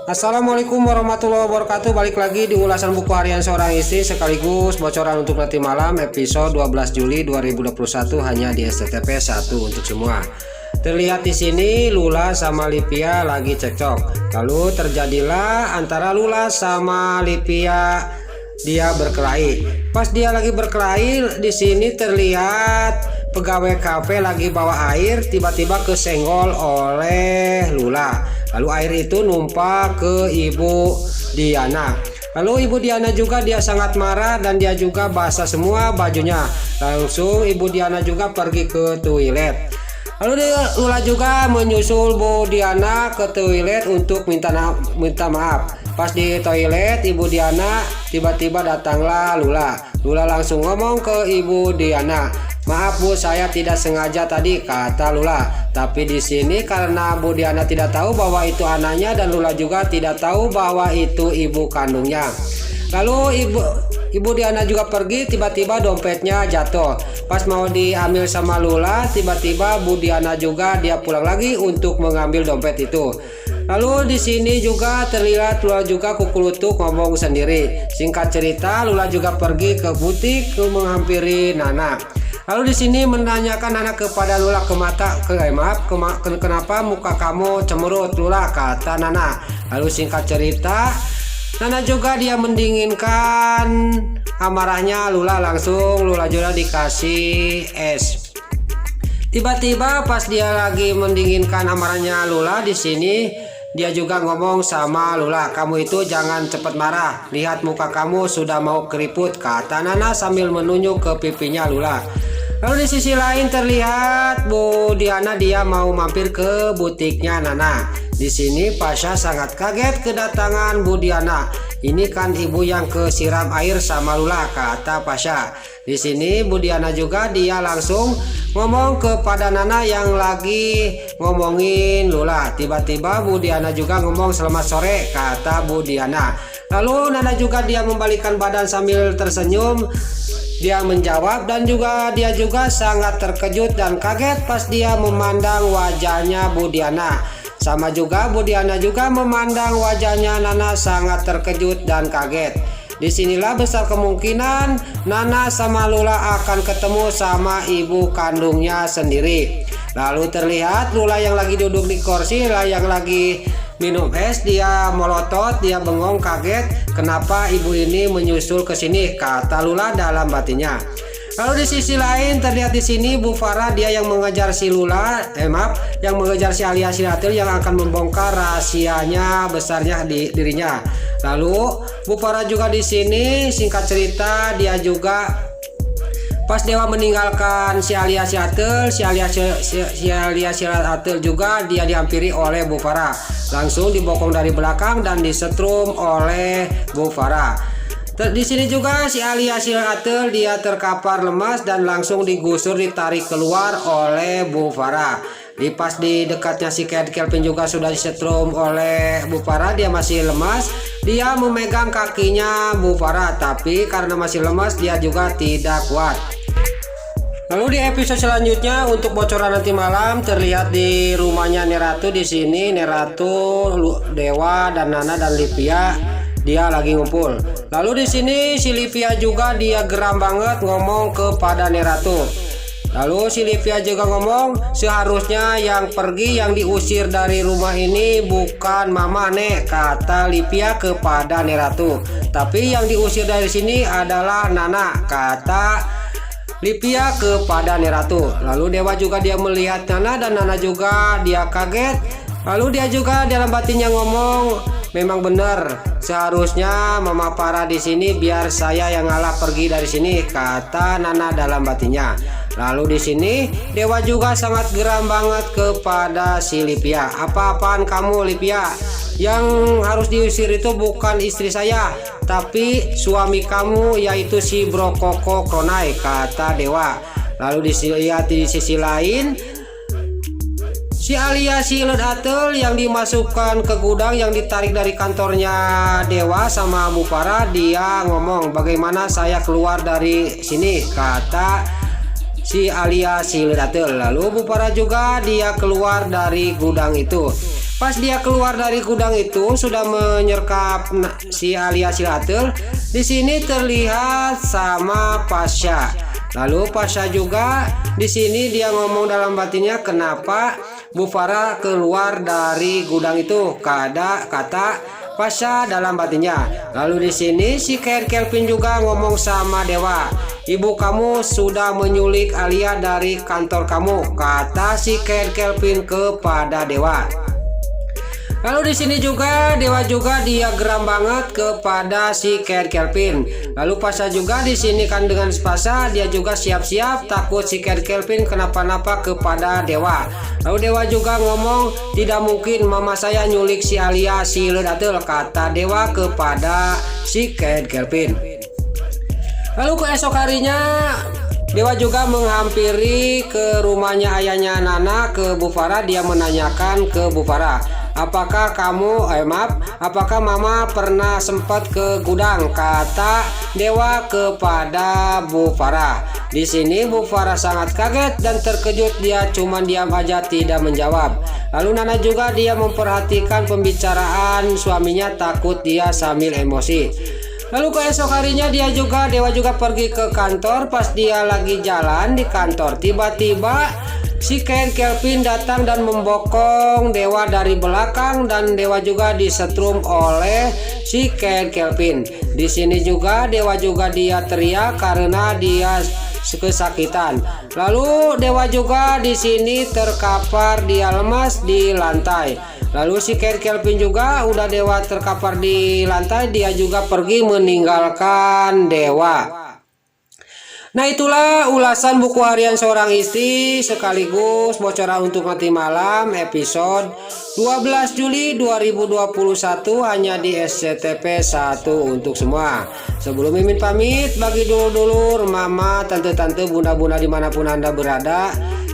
Assalamualaikum warahmatullahi wabarakatuh. Balik lagi di ulasan buku harian seorang istri sekaligus bocoran untuk nanti malam episode 12 Juli 2021 hanya di SCTP 1 untuk semua. Terlihat di sini Lula sama Livia lagi cekcok. Lalu terjadilah antara Lula sama Livia dia berkelahi. Pas dia lagi berkelahi, di sini terlihat pegawai kafe lagi bawa air tiba-tiba kesenggol oleh Lula. Lalu air itu numpah ke Ibu Diana. Lalu Ibu Diana juga dia sangat marah dan dia juga basah semua bajunya. Langsung Ibu Diana juga pergi ke toilet. Lalu Lula juga menyusul Bu Diana ke toilet untuk minta maaf. Pas di toilet Ibu Diana tiba-tiba datanglah Lula. Lula langsung ngomong ke Ibu Diana, "Maaf Bu, saya tidak sengaja tadi," kata Lula. Tapi di sini karena Bu Diana tidak tahu bahwa itu anaknya dan Lula juga tidak tahu bahwa itu ibu kandungnya. Lalu Ibu Diana juga pergi, tiba-tiba dompetnya jatuh. Pas mau diambil sama Lula, tiba-tiba Bu Diana juga dia pulang lagi untuk mengambil dompet itu. Lalu di sini juga terlihat Lula juga kukulutuk ngomong sendiri. Singkat cerita, Lula juga pergi ke butik ke menghampiri Nana. Lalu di sini menanyakan Nana kepada Lula kenapa muka kamu cemberut Lula, kata Nana. Lalu singkat cerita, Nana juga dia mendinginkan amarahnya Lula, langsung Lula juga dikasih es. Tiba-tiba pas dia lagi mendinginkan amarahnya Lula, di sini dia juga ngomong sama Lula, "Kamu itu jangan cepat marah. Lihat muka kamu sudah mau keriput," kata Nana sambil menunjuk ke pipinya Lula. Lalu di sisi lain terlihat Bu Diana dia mau mampir ke butiknya Nana. Di sini Pasha sangat kaget kedatangan Bu Diana. "Ini kan ibu yang kesiram air sama Lula," kata Pasha. Di sini Bu Diana juga dia langsung ngomong kepada Nana yang lagi ngomongin Lula. Tiba-tiba Bu Diana juga ngomong, "Selamat sore," kata Bu Diana. Lalu Nana juga dia membalikan badan sambil tersenyum. Dia menjawab dan dia juga sangat terkejut dan kaget pas dia memandang wajahnya Bu Diana. Sama juga Bu Diana juga memandang wajahnya Nana sangat terkejut dan kaget. Disinilah besar kemungkinan Nana sama Lula akan ketemu sama ibu kandungnya sendiri. Lalu terlihat Lula yang lagi duduk di kursi, yang lagi minum es, dia melotot, dia bengong kaget, "Kenapa ibu ini menyusul ke sini?" kata Lula dalam batinnya. Lalu di sisi lain terlihat di sini Bu Farah dia yang mengejar si yang mengejar si Alia Silatil yang akan membongkar rahasianya besarnya di dirinya. Lalu Bu Farah juga di sini singkat cerita dia juga pas Dewa meninggalkan si Alia Silatil, si Alia Silatil juga dia dihampiri oleh Bu Farah. Langsung dibokong dari belakang dan disetrum oleh Bu Farah. Di sini juga si Alia Silatil dia terkapar lemas dan langsung digusur ditarik keluar oleh Bu Farah. Pas di dekatnya si Kelvin juga sudah disetrum oleh Bu Farah, dia masih lemas. Dia memegang kakinya Bu Farah, tapi karena masih lemas dia juga tidak kuat. Lalu di episode selanjutnya untuk bocoran nanti malam terlihat di rumahnya Neratu. Di sini Neratu, Dewa dan Nana dan Livia dia lagi ngumpul. Lalu di sini si Livia juga dia geram banget ngomong kepada Neratu. Lalu si Livia juga ngomong, "Seharusnya yang pergi yang diusir dari rumah ini bukan Mama Nek," kata Livia kepada Neratu. "Tapi yang diusir dari sini adalah Nana," kata Livia kepada Neratu. Lalu Dewa juga dia melihat Nana dan Nana juga dia kaget. Lalu dia juga dalam batinnya ngomong, "Memang benar, seharusnya Mama Farah di sini biar saya yang ngalah pergi dari sini," kata Nana dalam batinnya. Lalu di sini Dewa juga sangat geram banget kepada si Livia. "Apa-apaan kamu Livia? Yang harus diusir itu bukan istri saya, tapi suami kamu yaitu si Bro Koko Kronai," kata Dewa. Lalu di sisi lain si Alia Silatil yang dimasukkan ke gudang yang ditarik dari kantornya Dewa sama Bu Farah, dia ngomong, "Bagaimana saya keluar dari sini?" kata si Alia Silatil. Lalu Bu Farah juga dia keluar dari gudang itu. Pas dia keluar dari gudang itu sudah menyergap si Alia Silhatul. Di sini terlihat sama Pasha. Lalu Pasha juga di sini dia ngomong dalam batinnya, kenapa Bu Farah keluar dari gudang itu? Kata Pasha dalam batinnya. Lalu di sini si Kelvin juga ngomong sama Dewa, ibu kamu sudah menyulik Alia dari kantor kamu, kata si Kelvin kepada Dewa. Lalu di sini juga Dewa juga dia geram banget kepada si Kelvin. Lalu Pasha juga di sini kan dengan Pasha dia juga siap-siap takut si Kelvin kenapa-napa kepada Dewa. Lalu Dewa juga ngomong, tidak mungkin mama saya nyulik si Alia Silhatul, kata Dewa kepada si Kelvin. Lalu keesok harinya Dewa juga menghampiri ke rumahnya ayahnya Nana ke Bu Farah. Dia menanyakan ke Bu Farah, apakah mama pernah sempat ke gudang, kata Dewa kepada Bu Farah. Di sini Bu Farah sangat kaget dan terkejut, dia cuma diam aja tidak menjawab. Lalu Nana juga dia memperhatikan pembicaraan suaminya, takut dia sambil emosi. Lalu keesok harinya Dewa juga pergi ke kantor. Pas dia lagi jalan di kantor, tiba-tiba si Kelvin datang dan membokong Dewa dari belakang dan Dewa juga disetrum oleh si Kelvin. Di sini juga Dewa juga dia teriak karena dia kesakitan. Lalu Dewa juga di sini terkapar, dia lemas di lantai. Lalu si Kelvin juga udah Dewa terkapar di lantai, dia juga pergi meninggalkan Dewa. Nah, itulah ulasan buku harian seorang istri sekaligus bocoran untuk nanti malam episode 12 Juli 2021 hanya di SCTV 1 untuk semua. Sebelum Mimin pamit, bagi dulur-dulur, mama, tante-tante, bunda-bunda dimanapun Anda berada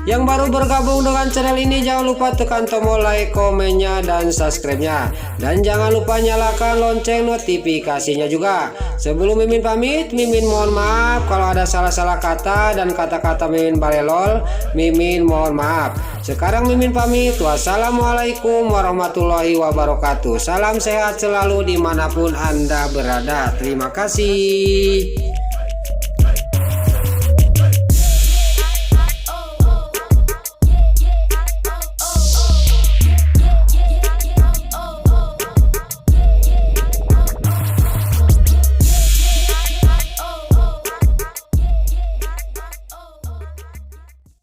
yang baru bergabung dengan channel ini, jangan lupa tekan tombol like, komennya, dan subscribe-nya. Dan jangan lupa nyalakan lonceng notifikasinya juga. Sebelum Mimin pamit, Mimin mohon maaf kalau ada salah-salah kata dan kata-kata Mimin balelol. Mimin mohon maaf. Sekarang Mimin pamit. Wassalamualaikum warahmatullahi wabarakatuh. Salam sehat selalu dimanapun Anda berada. Terima kasih.